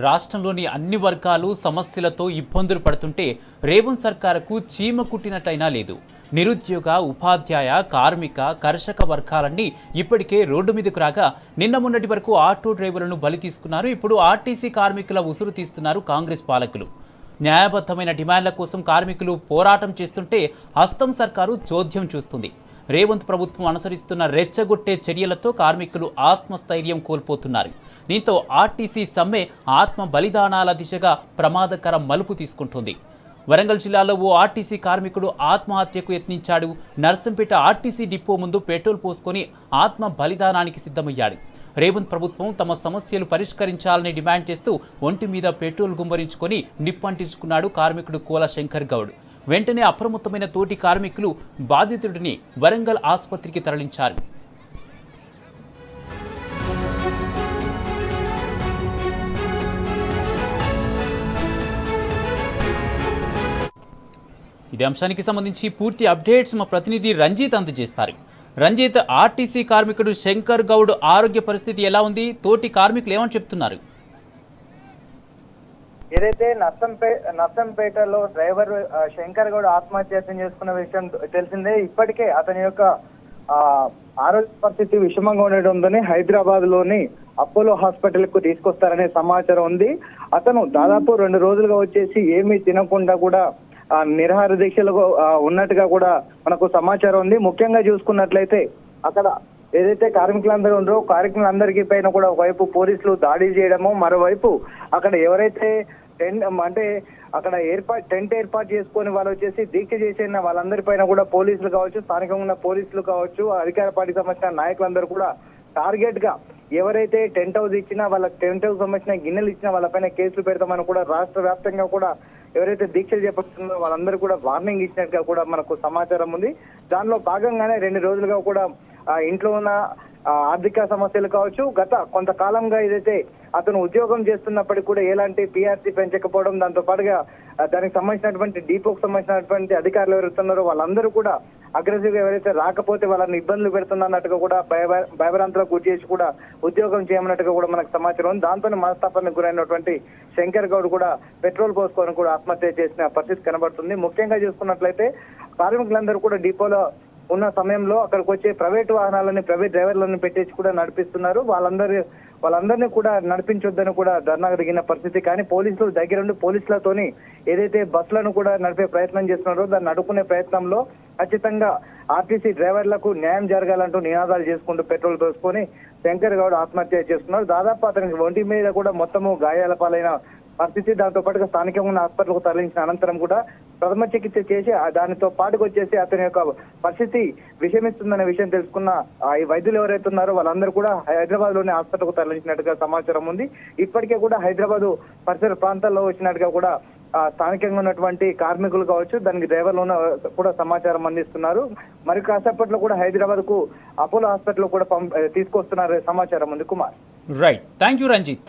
రాష్ట్రంలోని అన్ని వర్గాలు సమస్యలతో ఇబ్బందులు పడుతుంటే రేవంత్ సర్కారుకు చీమ కుట్టినట్లయినా లేదు. నిరుద్యోగ, ఉపాధ్యాయ, కార్మిక, కర్షక వర్గాలన్నీ ఇప్పటికే రోడ్డు మీదకు రాగా నిన్న మొన్నటి వరకు ఆటో డ్రైవర్లను బలి తీసుకున్నారు. ఇప్పుడు ఆర్టీసీ కార్మికుల ఉసురు తీస్తున్నారు కాంగ్రెస్ పాలకులు. న్యాయబద్ధమైన డిమాండ్ల కోసం కార్మికులు పోరాటం చేస్తుంటే హస్తం సర్కారు చోద్యం చూస్తుంది. రేవంత్ ప్రభుత్వం అనుసరిస్తున్న రెచ్చగొట్టే చర్యలతో కార్మికులు ఆత్మస్థైర్యం కోల్పోతున్నారు. దీంతో ఆర్టీసీ సమ్మె ఆత్మ బలిదానాల దిశగా ప్రమాదకర మలుపు తీసుకుంటుంది. వరంగల్ జిల్లాలో ఓ ఆర్టీసీ కార్మికుడు ఆత్మహత్యకు యత్నించాడు. నర్సంపేట ఆర్టీసీ డిపో ముందు పెట్రోల్ పోసుకొని ఆత్మ బలిదానానికి సిద్ధమయ్యాడు. రేవంత్ ప్రభుత్వం తమ సమస్యలు పరిష్కరించాలని డిమాండ్ చేస్తూ ఒంటి మీద పెట్రోల్ గుమ్మరించుకొని నిప్పంటించుకున్నాడు కార్మికుడు కోల శంకర్ గౌడ్. వెంటనే అప్రమత్తమైన తోటి కార్మికులు బాధితుడిని వరంగల్ ఆసుపత్రికి తరలించారు. ఇదే అంశానికి సంబంధించి పూర్తి అప్డేట్స్ మా ప్రతినిధి రంజిత్ అందజేస్తారు. రంజిత్, ఆర్టీసీ కార్మికుడు శంకర్ గౌడ్ ఆరోగ్య పరిస్థితి ఎలా ఉంది? తోటి కార్మికులు ఏమని చెప్తున్నారు? ఏదైతే నర్సంపేటలో డ్రైవర్ శంకర్ గౌడ్ ఆత్మహత్య చేసుకున్న విషయం తెలిసిందే. ఇప్పటికే అతని యొక్క ఆరోగ్య పరిస్థితి విషమంగా ఉండడంతోనే హైదరాబాద్ లోని అపోలో హాస్పిటల్ కు తీసుకొస్తారనే సమాచారం ఉంది. అతను దాదాపు 2 రోజులుగా వచ్చేసి ఏమీ తినకుండా కూడా నిరాహార దీక్షలు ఉన్నట్టుగా కూడా మనకు సమాచారం ఉంది. ముఖ్యంగా చూసుకున్నట్లయితే అక్కడ ఏదైతే కార్మికులందరూ ఉన్నారో కార్మికులందరికీ పైన కూడా ఒకవైపు పోలీసులు దాడి చేయడము, మరోవైపు అక్కడ ఎవరైతే అక్కడ టెంట్ ఏర్పాటు చేసుకొని వాళ్ళు వచ్చేసి దీక్ష చేసిన వాళ్ళందరి పైన కూడా పోలీసులు కావచ్చు, స్థానికంగా ఉన్న పోలీసులు కావచ్చు, అధికార పార్టీకి సంబంధించిన నాయకులందరూ కూడా టార్గెట్ గా ఎవరైతే టెంట్ హౌస్ ఇచ్చినా వాళ్ళకి టెంట్ హౌస్ సంబంధించిన గిన్నెలు ఇచ్చినా వాళ్ళపైన కేసులు పెడతామని కూడా రాష్ట్ర వ్యాప్తంగా కూడా ఎవరైతే దీక్షలు చేపడుతున్నారో వాళ్ళందరూ కూడా వార్నింగ్ ఇచ్చినట్టుగా కూడా మనకు సమాచారం ఉంది. దానిలో భాగంగానే 2 రోజులుగా కూడా ఇంట్లో ఉన్న ఆర్థిక సమస్యలు కావచ్చు, గత కొంతకాలంగా ఏదైతే అతను ఉద్యోగం చేస్తున్నప్పటికీ కూడా ఎలాంటి పిఆర్సీ పెంచకపోవడం, దాంతో పాటుగా దానికి సంబంధించినటువంటి డిపోకు సంబంధించినటువంటి అధికారులు ఎవరుతున్నారో వాళ్ళందరూ కూడా అగ్రెసివ్ గా ఎవరైతే రాకపోతే వాళ్ళని ఇబ్బందులు పెడుతున్నట్టుగా కూడా భయభ్రాంతులకు గురి చేసి కూడా ఉద్యోగం చేయమన్నట్టుగా కూడా మనకు సమాచారం ఉంది. దాంతో మనస్తాపానికి గురైనటువంటి శంకర్ గౌడ్ కూడా పెట్రోల్ పోసుకొని కూడా ఆత్మహత్య చేసిన పరిస్థితి కనబడుతుంది. ముఖ్యంగా చూసుకున్నట్లయితే కార్మికులందరూ కూడా డిపోలో ఉన్న సమయంలో అక్కడికి వచ్చే ప్రైవేట్ వాహనాలని, ప్రైవేట్ డ్రైవర్లను పెట్టేసి కూడా నడిపిస్తున్నారు. వాళ్ళందరినీ కూడా నడిపించొద్దని కూడా ధర్నాకు దిగిన పరిస్థితి. కానీ పోలీసులు దగ్గరుండి పోలీసులతోని ఏదైతే బస్సులను కూడా నడిపే ప్రయత్నం చేస్తున్నారో దాన్ని అడ్డుకునే ప్రయత్నంలో ఖచ్చితంగా ఆర్టీసీ డ్రైవర్లకు న్యాయం జరగాలంటూ నినాదాలు చేసుకుంటూ పెట్రోల్ పోసుకొని శంకర్ గౌడ్ ఆత్మహత్య చేసుకున్నారు. దాదాపు అతనికి ఒంటి మీద కూడా మొత్తము గాయాల పాలైన పరిస్థితి. దాంతో పాటుగా స్థానికంగా ఉన్న హాస్పిటల్కు తరలించిన అనంతరం కూడా ప్రథమ చికిత్స చేసి దానితో పాటుకు వచ్చేసి అతని యొక్క పరిస్థితి విషమిస్తుందనే విషయం తెలుసుకున్న ఈ వైద్యులు ఎవరైతే ఉన్నారో వాళ్ళందరూ కూడా హైదరాబాద్ లోని హాస్పిటల్కు తరలించినట్టుగా సమాచారం ఉంది. ఇప్పటికే కూడా హైదరాబాద్ పరిసర ప్రాంతాల్లో వచ్చినట్టుగా కూడా స్థానికంగా ఉన్నటువంటి కార్మికులు కావచ్చు, దానికి డ్రైవర్లు కూడా సమాచారం అందిస్తున్నారు. మరి కాసేపట్లో కూడా హైదరాబాద్ కు అపోలో హాస్పిటల్ కూడా తీసుకొస్తున్నారు సమాచారం ఉంది. Kumar, right, thank you Ranjith.